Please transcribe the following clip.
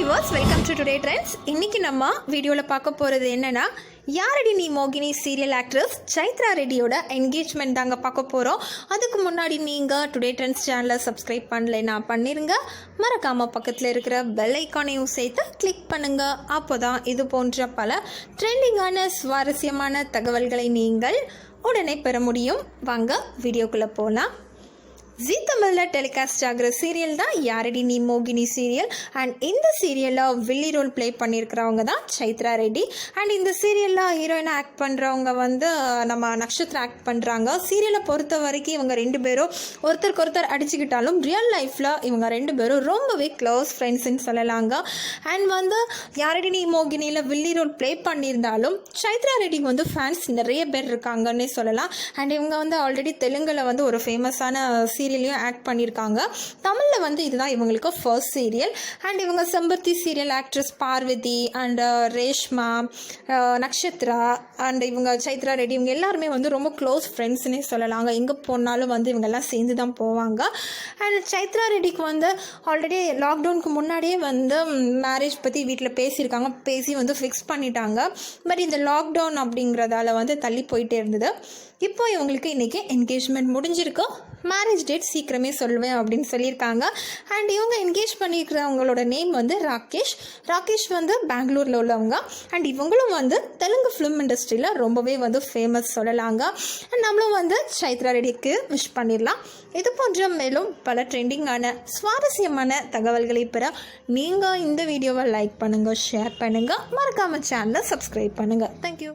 Viewers, welcome to today trends. இன்றைக்கி நம்ம வீடியோவில் பார்க்க போகிறது என்னென்னா, யாரடி நீ மோகினி சீரியல் ஆக்ட்ரஸ் சைத்ரா ரெட்டியோட என்கேஜ்மெண்ட் தாங்க பார்க்க போகிறோம். அதுக்கு முன்னாடி நீங்கள் டுடே ட்ரெண்ட்ஸ் சேனலை சப்ஸ்கிரைப் பண்ணலைன்னா பண்ணிடுங்க. மறக்காமல் பக்கத்தில் இருக்கிற பெல் ஐக்கானையும் சேர்த்து கிளிக் பண்ணுங்கள். அப்போ தான் இது போன்ற பல ட்ரெண்டிங்கான சுவாரஸ்யமான தகவல்களை நீங்கள் உடனே பெற முடியும். வாங்க வீடியோக்குள்ளே போகலாம். ஜீ தமிழில் டெலிகாஸ்ட் ஆகிற சீரியல் தான் யாரடி நீ மோகினி சீரியல். அண்ட் இந்த சீரியலில் வில்லி ரோல் ப்ளே பண்ணியிருக்கிறவங்க தான் சைத்ரா ரெட்டி. அண்ட் இந்த சீரியலில் ஹீரோயினாக ஆக்ட் பண்ணுறவங்க நம்ம நக்ஷத்ரா ஆக்ட் பண்ணுறாங்க. சீரியலை பொறுத்த வரைக்கும் இவங்க ரெண்டு பேரும் ஒருத்தருக்கு ஒருத்தர் அடிச்சுக்கிட்டாலும் ரியல் லைஃப்பில் இவங்க ரெண்டு பேரும் ரொம்பவே க்ளோஸ் ஃப்ரெண்ட்ஸ்ன்னு சொல்லலாங்க. அண்ட் யாரடி நீ மோகினியில் வில்லி ரோல் ப்ளே பண்ணியிருந்தாலும் சைத்ரா ரெட்டிக்கு ஃபேன்ஸ் நிறைய பேர் இருக்காங்கன்னே சொல்லலாம். அண்ட் இவங்க ஆல்ரெடி தெலுங்கில் ஒரு ஃபேமஸான சீரியலையும் ஆக்ட் பண்ணியிருக்காங்க. தமிழில் இதுதான் இவங்களுக்கு ஃபர்ஸ்ட் சீரியல். அண்ட் இவங்க Sembaruthi serial actress Parvathi and Reshma, Nakshatra and இவங்க சைத்ரா ரெட்டி இவங்க எல்லாருமே ரொம்ப க்ளோஸ் ஃப்ரெண்ட்ஸ்னே சொல்லலாங்க. எங்கே போனாலும் இவங்கெல்லாம் சேர்ந்து தான் போவாங்க. அண்ட் சைத்ரா ரெட்டிக்கு ஆல்ரெடி லாக்டவுனுக்கு முன்னாடியே மேரேஜ் பற்றி வீட்டில் பேசியிருக்காங்க. பேசி ஃபிக்ஸ் பண்ணிட்டாங்க. பட் இந்த லாக்டவுன் அப்படிங்கிறதால தள்ளி போயிட்டே இருந்தது. இப்போ இவங்களுக்கு இன்றைக்கி என்கேஜ்மெண்ட் முடிஞ்சிருக்கு. மேரேஜ் டேட் சீக்கிரமே சொல்லுவேன் அப்படின்னு சொல்லியிருக்காங்க. அண்ட் இவங்க என்கேஜ் பண்ணியிருக்கிறவங்களோட நேம் ராகேஷ். ராகேஷ் பெங்களூரில் உள்ளவங்க. அண்ட் இவங்களும் தெலுங்கு ஃபிலிம் இண்டஸ்ட்ரியில் ரொம்பவே ஃபேமஸ் சொல்லலாங்க. அண்ட் நம்மளும் சைத்ரா ரெட்டிக்கு விஷ் பண்ணிடலாம். இது போன்ற மேலும் பல ட்ரெண்டிங்கான சுவாரஸ்யமான தகவல்களை பெற நீங்கள் இந்த வீடியோவை லைக் பண்ணுங்கள், ஷேர் பண்ணுங்கள், மறக்காமல் சேனலை சப்ஸ்கிரைப் பண்ணுங்கள். தேங்க்யூ.